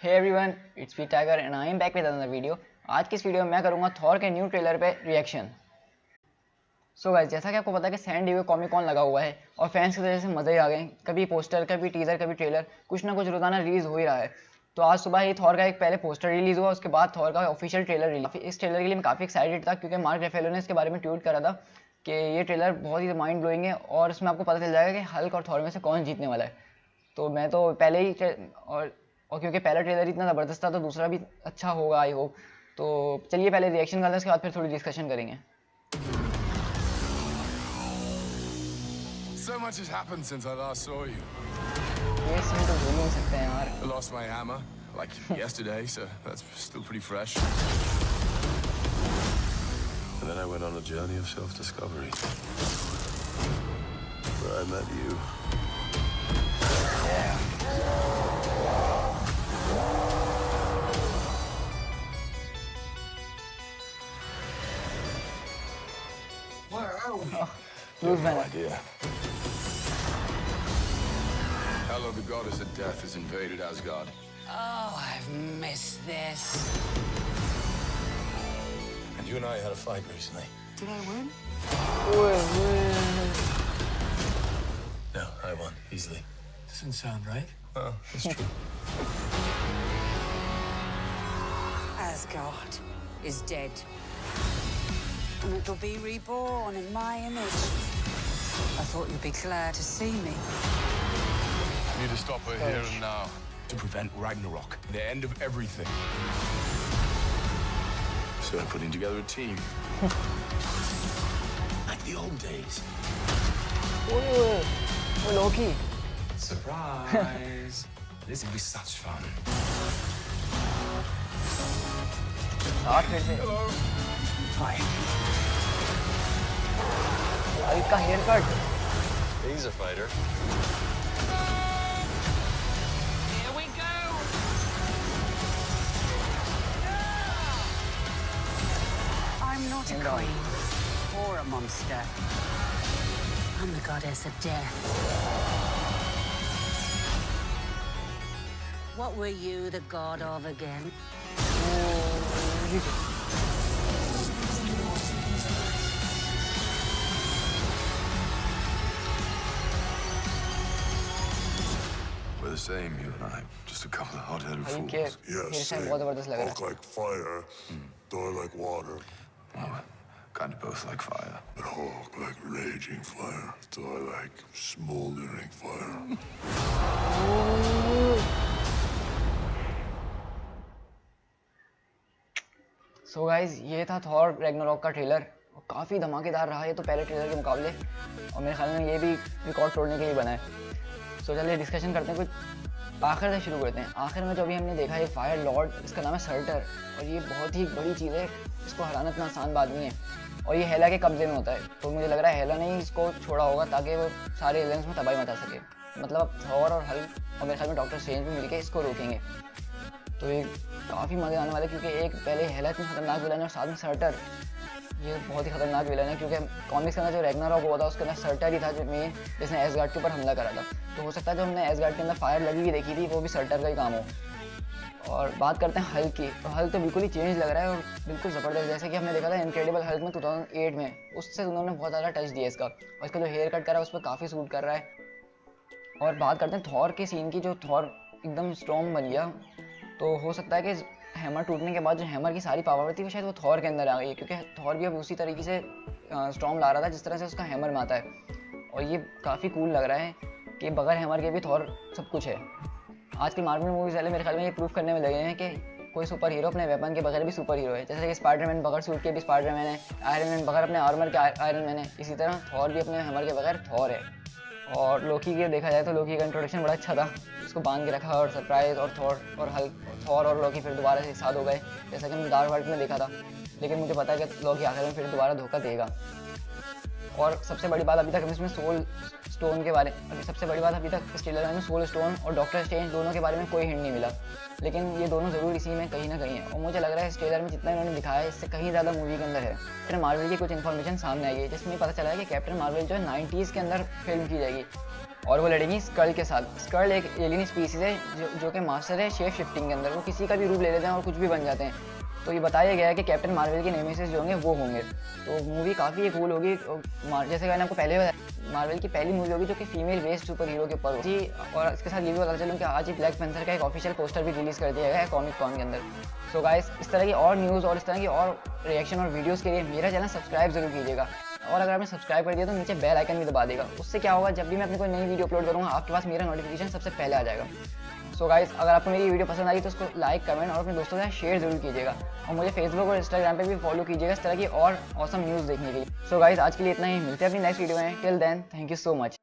Hey everyone, it's me Tiger and I am back with another video. आज की इस video में मैं करूंगा थॉर के न्यू ट्रेलर पे रिएक्शन। सो गाइस, जैसा कि आपको पता है कि सैन डिएगो कॉमिक कॉन लगा हुआ है और फैंस की वजह से मज़े ही आ गए। कभी पोस्टर, कभी टीज़र, कभी ट्रेलर, कुछ ना कुछ रोजाना रिलीज़ हो ही रहा है। तो आज सुबह ही थॉर का एक पहले पोस्टर रिलीज़ हुआ, उसके बाद थॉर का ऑफिशियल ट्रेलर रिलीज। इस ट्रेलर के लिए मैं काफ़ी एक्साइटेड था क्योंकि मार्क रेफेलो ने इसके बारे में ट्वीट करा था कि ये ट्रेलर बहुत ही माइंड ब्लोइंग है और इसमें आपको पता चल जाएगा कि हल्क और थॉर में से कौन जीतने वाला है। तो मैं तो पहले ही और क्योंकि पहला ट्रेलर इतना ज़बरदस्त था तो दूसरा भी अच्छा होगा, आई होप। तो चलिए पहले रिएक्शन करते हैं, उसके बाद फिर थोड़ी डिस्कशन करेंगे। So much has happened since I last saw you. ये सीन तो भूल नहीं सकते हैं यार। I lost my hammer like yesterday, so that's still pretty fresh. And then I went on a journey of self-discovery, where I met you. Bruce No Banner. idea. Hela, the goddess of death, has invaded Asgard. Oh, I've missed this. And you and I had a fight recently. Did I win? No, I won easily. Doesn't sound right. Well, it's true. Asgard is dead. And it'll be reborn in my image. I thought you'd be glad to see me. We need to stop her here and now to prevent Ragnarok, the end of everything. So I'm putting together a team. Like the old days. Oh, Loki. Surprise! This will be such fun. साथ फिर से Hello. Hi. Hulk का hair cut. He's a fighter. Here we go! I'm not a queen or a monster. I'm the goddess of death. What were you the god of again? We're the same, you and I. Just a couple of hot-headed Hulk के fools. Hair Yes, style बहुत जबरदस्त लग रहा Hulk like fire, Thor like water, Well, kind of both like fire. and Hulk like raging fire, Thor like smoldering fire. So guys, ये था Thor Ragnarok का trailer. काफ़ी धमाकेदार रहा ये तो पहले ट्रेलर के मुकाबले, और मेरे ख्याल में ये भी रिकॉर्ड तोड़ने के लिए बना है। सो चलिए डिस्कशन करते हैं, कुछ आखिर से शुरू करते हैं। आखिर में जो अभी हमने देखा, ये फायर लॉर्ड, इसका नाम है सर्टर, और ये बहुत ही बड़ी चीज़ है, इसको हराना इतना आसान बात नहीं है, और ये हेला के कब्जे में होता है। तो मुझे लग रहा है हेला ने ही इसको छोड़ा होगा ताकि वो सारे एलियंस में तबाही मचा सके। मतलब अब थॉर और हल्क और मेरे ख्याल में डॉक्टर स्ट्रेंज भी मिलकर इसको रोकेंगे। तो ये काफ़ी मज़े आने वाले, क्योंकि एक पहले हेला इतनी खतरनाक विलन है और साथ में सर्टर, ये बहुत ही खतरनाक विलन है। क्योंकि कॉमिक्स के अंदर जो रैग्नारॉक हुआ था उसके अंदर सर्टर ही था जो मेन, जिसने एसगार्ड के ऊपर हमला करा था। तो हो सकता है जो हमने एसगार्ड के अंदर फायर लगी हुई देखी थी वो भी सर्टर का ही काम हो। और बात करते हैं हल्क की, तो हल्क तो बिल्कुल ही चेंज लग रहा है और बिल्कुल ज़बरदस्त, जैसे कि हमने देखा था इनक्रेडिबल हल्क में 2008 में, उससे उन्होंने बहुत ज़्यादा टच दिया इसका, और इसका जो हेयर कट करा है उस पर काफ़ी सूट कर रहा है। और बात करते हैं थॉर के सीन की, जो थॉर एकदम स्ट्रॉन्ग बन गया, तो हो सकता है कि हैमर टूटने के बाद जो हैमर की सारी पावर थी वो शायद वो थॉर के अंदर आ गई है, क्योंकि थॉर भी अब उसी तरीके से स्टॉर्म ला रहा था जिस तरह से उसका हैमर में आता है। और ये काफ़ी कूल लग रहा है कि बगैर हैमर के भी थॉर सब कुछ है। आजकल मार्वल मूवीज़ वाले मेरे ख्याल में ये प्रूफ करने में लगे हैं कि कोई सुपर हीरो अपने वेपन के बगैर भी सुपर हीरो है। जैसे कि स्पाइडरमैन बगैर सूट के भी स्पाइडरमैन है, आयरन मैन बगैर अपने आर्मर के आयरन मैन है, इसी तरह थॉर भी अपने हैमर के बगैर थॉर है। और लोकी के देखा जाए तो लोकी का इंट्रोडक्शन बड़ा अच्छा था, उसको बांध के रखा और सरप्राइज, और थॉर और लोकी फिर दोबारा से एक साथ हो गए, जैसा कि हमने डार्क वर्ल्ड में देखा था। लेकिन मुझे पता है कि लोकी आखिर में फिर दोबारा धोखा देगा। और सबसे बड़ी बात अभी तक इसमें सोल स्टोन के बारे में, सबसे बड़ी बात अभी तक इस ट्रेलर में सोल स्टोन और डॉक्टर स्ट्रेंज दोनों के बारे में कोई हिंट नहीं मिला, लेकिन ये दोनों ज़रूर इसी में कहीं ना कहीं है। और मुझे लग रहा है इस ट्रेलर में जितना इन्होंने दिखाया है इससे कहीं ज़्यादा मूवी के अंदर है। कैप्टन मार्वल की कुछ इन्फॉर्मेशन सामने आई है जिसमें पता चला है कि कैप्टन मार्वल जो है 90s के अंदर फिल्म की जाएगी। और वो लड़ेंगी स्कर्ल के साथ। स्कर्ल एक एलियन स्पीसीज है जो कि मास्टर है शेप शिफ्टिंग के अंदर, वो किसी का भी रूप ले लेते हैं और कुछ भी बन जाते हैं। तो ये बताया गया है कि कैप्टन मार्वल के नेमेसिस जो होंगे वो होंगे। तो मूवी काफ़ी कूल होगी। जैसे मैंने आपको पहले बताया, मार्वल की पहली मूवी होगी जो कि फीमेल बेस्ड सुपर हीरो के ऊपर होगी। और इसके साथ ये भी पता चलूँ कि आज ही ब्लैक पैंथर का एक ऑफिशियल पोस्टर भी रिलीज़ कर दिया गया है कॉमिक कॉन के अंदर। सो गाइस, इस तरह की और न्यूज़ और इस तरह की और रिएक्शन और वीडियोज़ के लिए मेरा चैनल सब्सक्राइब जरूर कीजिएगा। और अगर आपने सब्सक्राइब कर दिया तो नीचे बेल आइकन भी दबा देगा। उससे क्या होगा, जब भी मैं अपनी कोई नई वीडियो अपलोड करूँगा आपके पास मेरा नोटिफिकेशन सबसे पहले आ जाएगा। सो गाइस, अगर आपको मेरी वीडियो पसंद आई तो उसको लाइक, कमेंट और अपने दोस्तों के साथ शेयर जरूर कीजिएगा। और मुझे फेसबुक और इंस्टाग्राम पे भी फॉलो कीजिएगा इस तरह की और ऑसम न्यूज़ देखने के लिए। सो गाइस, आज के लिए इतना ही। मिलते हैं अपनी नेक्स्ट वीडियो में। Till then, thank you so much.